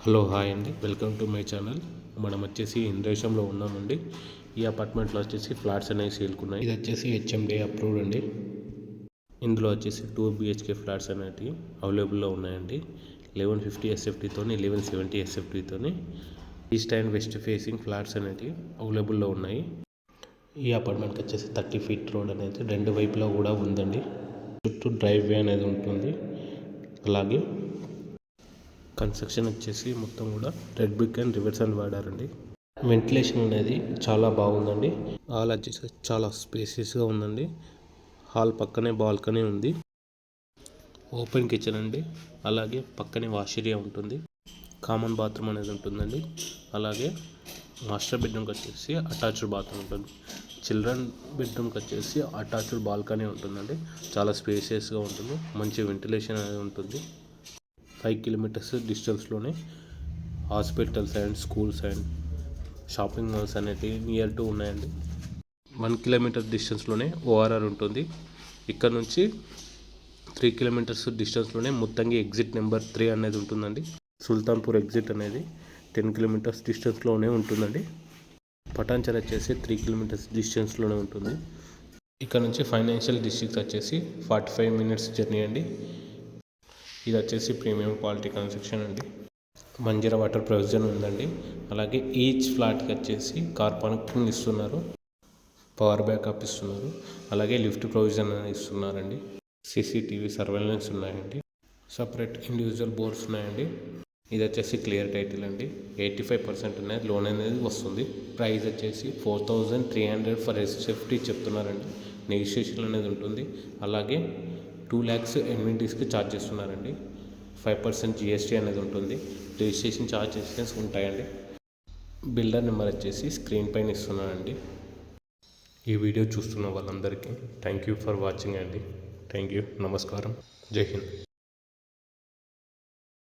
Hello hi అండి, welcome to my channel. మనం వచ్చేసి ఇంద్రేశంలో ఉన్నామండి. ఈ అపార్ట్మెంట్లో వచ్చేసి ఫ్లాట్స్ అనేవి సేల్కున్నాయి. ఇది వచ్చేసి హెచ్ఎండి అప్రూవ్డ్ అండి. ఇందులో వచ్చేసి 2 BHK ఫ్లాట్స్ అనేవి అవైలబుల్లో ఉన్నాయండి. 1150 SFTతో 1170 SFTతో east and west facing flats అనేవి అవైలబుల్లో ఉన్నాయి. ఈ అపార్ట్మెంట్కి వచ్చేసి 30 feet రోడ్ అనేది రెండు వైపులా కూడా ఉందండి. చుట్టూ డ్రైవ్వే అనేది ఉంటుంది. అలాగే కన్స్ట్రక్షన్ వచ్చేసి మొత్తం కూడా రెడ్ బ్రిక్ అండ్ రివర్సల్ వాడారండి. వెంటిలేషన్ అనేది చాలా బాగుందండి. హాల్ వచ్చేసి చాలా స్పేసియస్గా ఉందండి. హాల్ పక్కనే బాల్కనీ ఉంది. ఓపెన్ కిచెన్ అండి. అలాగే పక్కనే వాష్ ఏరియా ఉంటుంది. కామన్ బాత్రూమ్ అనేది ఉంటుందండి. అలాగే మాస్టర్ బెడ్రూమ్కి వచ్చేసి అటాచ్డ్ బాత్రూమ్ ఉంటుంది. చిల్డ్రన్ బెడ్రూమ్కి వచ్చేసి అటాచ్డ్ బాల్కనీ ఉంటుందండి. చాలా స్పేసియస్గా ఉంటుంది. మంచి వెంటిలేషన్ అనేది ఉంటుంది. 5 kilometers డిస్టెన్స్లోనే hospitals and schools and shopping malls అనేవి నియర్ టు ఉన్నాయండి. 1 kilometer డిస్టెన్స్లోనే ORR ఉంటుంది. ఇక్కడ నుంచి 3 kilometers డిస్టెన్స్లోనే ముత్తంగి ఎగ్జిట్ నెంబర్ 3 అనేది ఉంటుందండి. సుల్తాన్పూర్ ఎగ్జిట్ అనేది 10 kilometers డిస్టెన్స్లోనే ఉంటుందండి. పటాన్చెరు వచ్చేసి 3 kilometers డిస్టెన్స్లోనే ఉంటుంది. ఇక్కడ నుంచి ఫైనాన్షియల్ డిస్ట్రిక్ట్స్ వచ్చేసి 45 minutes జర్నీ అండి. ఇది వచ్చేసి ప్రీమియం క్వాలిటీ కన్స్ట్రక్షన్ అండి. మంజీరా వాటర్ ప్రొవిజన్ ఉందండి. అలాగే ఈచ్ ఫ్లాట్కి వచ్చేసి కార్ పార్కింగ్ ఇస్తున్నారు. పవర్ బ్యాకప్ ఇస్తున్నారు. అలాగే లిఫ్ట్ ప్రొవిజన్ అనేది ఇస్తున్నారండి. CCTV సర్వేలెన్స్ ఉన్నాయండి. సపరేట్ ఇండివిజువల్ బోర్డ్స్ ఉన్నాయండి. ఇది వచ్చేసి క్లియర్ టైటిల్ అండి. 85% అనేది లోన్ అనేది వస్తుంది. ప్రైస్ వచ్చేసి 4300 ఫర్ SFT చెప్తున్నారండి. నెగోషియేషన్ అనేది ఉంటుంది. అలాగే 2 lakhs ఎమ్యూనిటీస్కి ఛార్జ్ చేస్తున్నారండి. 5% GST అనేది ఉంటుంది. రిజిస్ట్రేషన్ ఛార్జెస్ ఉంటాయండి. బిల్డర్ నెంబర్ వచ్చేసి స్క్రీన్ పైన ఇస్తున్నానండి. ఈ వీడియో చూస్తున్న వాళ్ళందరికీ థ్యాంక్ యూ ఫర్ వాచింగ్ అండి. థ్యాంక్ యూ, నమస్కారం, జై హింద్.